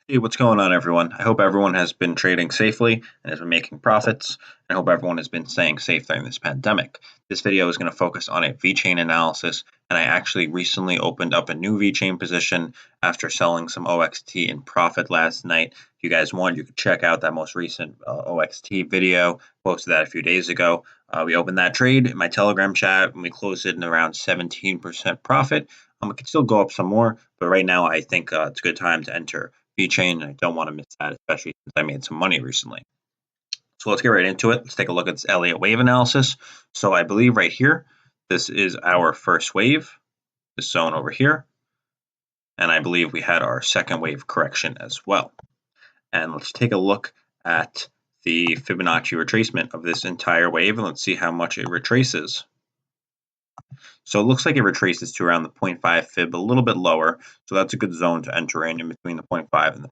Hey, what's going on, everyone? I hope everyone has been trading safely and has been making profits. And I hope everyone has been staying safe during this pandemic. This video is going to focus on a VeChain analysis, and I actually recently opened up a new VeChain position after selling some OXT in profit last night. If you guys want, you can check out that most recent OXT video. Posted that a few days ago. We opened that trade in my Telegram chat, and we closed it in around 17% profit. It could still go up some more, but right now I think it's a good time to enter VeChain, and I don't want to miss that, especially since I made some money recently. So let's get right into it. Let's take a look at this Elliott wave analysis. So I believe right here, this is our first wave, this zone over here. And I believe we had our second wave correction as well. And let's take a look at the Fibonacci retracement of this entire wave, and let's see how much it retraces. So it looks like it retraces to around the 0.5 fib, a little bit lower. So that's a good zone to enter in between the 0.5 and the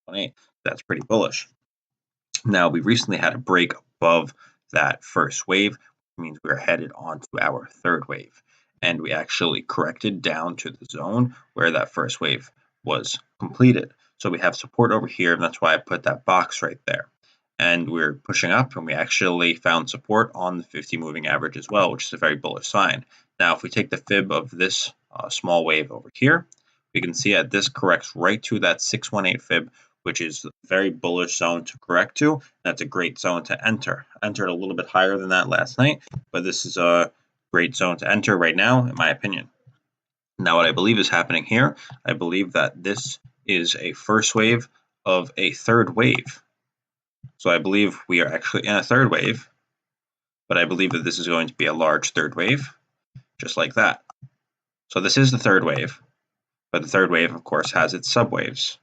0.78. That's pretty bullish. Now, we recently had a break above that first wave, which means we're headed on to our third wave. And we actually corrected down to the zone where that first wave was completed. So we have support over here, and that's why I put that box right there. And we're pushing up, and we actually found support on the 50 moving average as well, which is a very bullish sign. Now, if we take the fib of this small wave over here, we can see that this corrects right to that 618 fib, which is a very bullish zone to correct to. That's a great zone to enter. I entered a little bit higher than that last night, but this is a great zone to enter right now, in my opinion. Now, what I believe is happening here, I believe that this is a first wave of a third wave. So I believe we are actually in a third wave, but I believe that this is going to be a large third wave, just like that. So this is the third wave, but the third wave, of course, has its subwaves.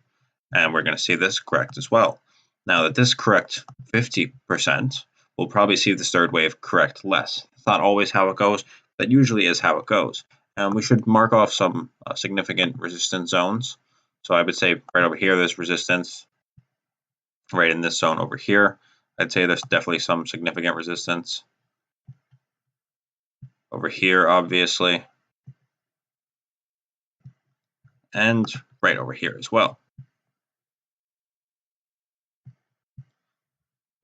And we're going to see this correct as well. Now that this correct 50%, we'll probably see this third wave correct less. It's not always how it goes, but usually is how it goes. And we should mark off some significant resistance zones. So I would say right over here, there's resistance. Right in this zone over here, I'd say there's definitely some significant resistance. Over here, obviously. And right over here as well.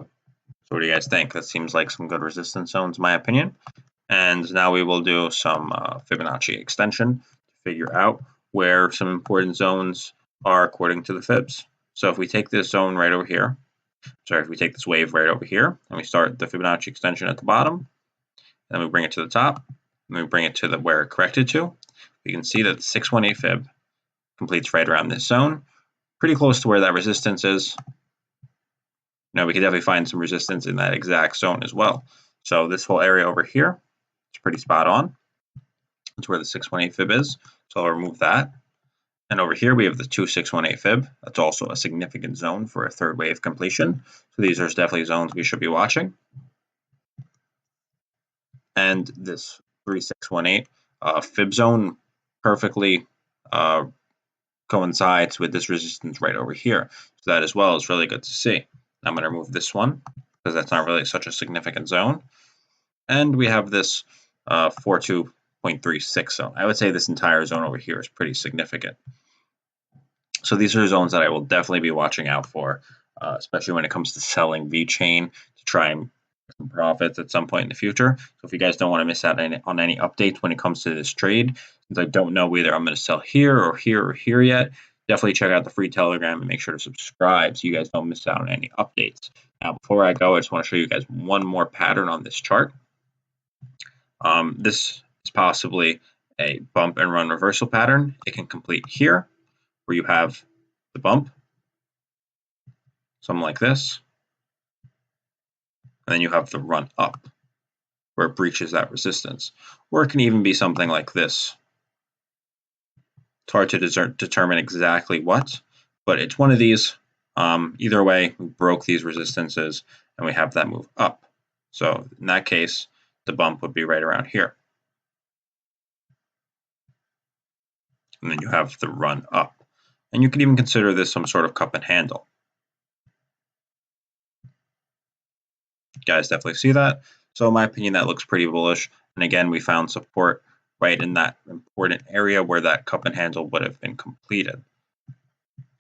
So what do you guys think? That seems like some good resistance zones, in my opinion. And now we will do some Fibonacci extension to figure out where some important zones are according to the fibs. So if we take this zone right over here, if we take this wave right over here, and we start the Fibonacci extension at the bottom, then we bring it to the top, and we bring it to where it corrected to, we can see that the 618 fib completes right around this zone, pretty close to where that resistance is. Now we can definitely find some resistance in that exact zone as well. So this whole area over here, it's pretty spot on. That's where the 618 fib is. So I'll remove that. And over here we have the 2618 fib. That's also a significant zone for a third wave completion. So these are definitely zones we should be watching. And this 3618 fib zone perfectly coincides with this resistance right over here. So that as well is really good to see. I'm going to remove this one because that's not really such a significant zone. And we have this 42.36 zone. I would say this entire zone over here is pretty significant. So these are zones that I will definitely be watching out for, especially when it comes to selling VeChain to try and get some profits at some point in the future. So if you guys don't want to miss out on any updates when it comes to this trade, since I don't know whether I'm going to sell here or here or here yet, definitely check out the free Telegram and make sure to subscribe so you guys don't miss out on any updates. Now, before I go, I just want to show you guys one more pattern on this chart. This is possibly a bump and run reversal pattern. It can complete here, where you have the bump, something like this, and then you have the run up, where it breaches that resistance. Or it can even be something like this. It's hard to determine exactly what, but it's one of these. Either way, we broke these resistances, and we have that move up. So in that case, the bump would be right around here. And then you have the run up. And you can even consider this some sort of cup and handle. You guys definitely see that. So in my opinion, that looks pretty bullish. And again, we found support right in that important area where that cup and handle would have been completed.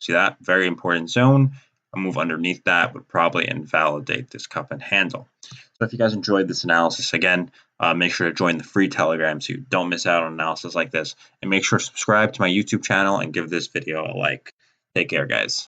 See that? Very important zone. A move underneath that would probably invalidate this cup and handle. So if you guys enjoyed this analysis, again, make sure to join the free Telegram so you don't miss out on analysis like this. And make sure to subscribe to my YouTube channel and give this video a like. Take care, guys.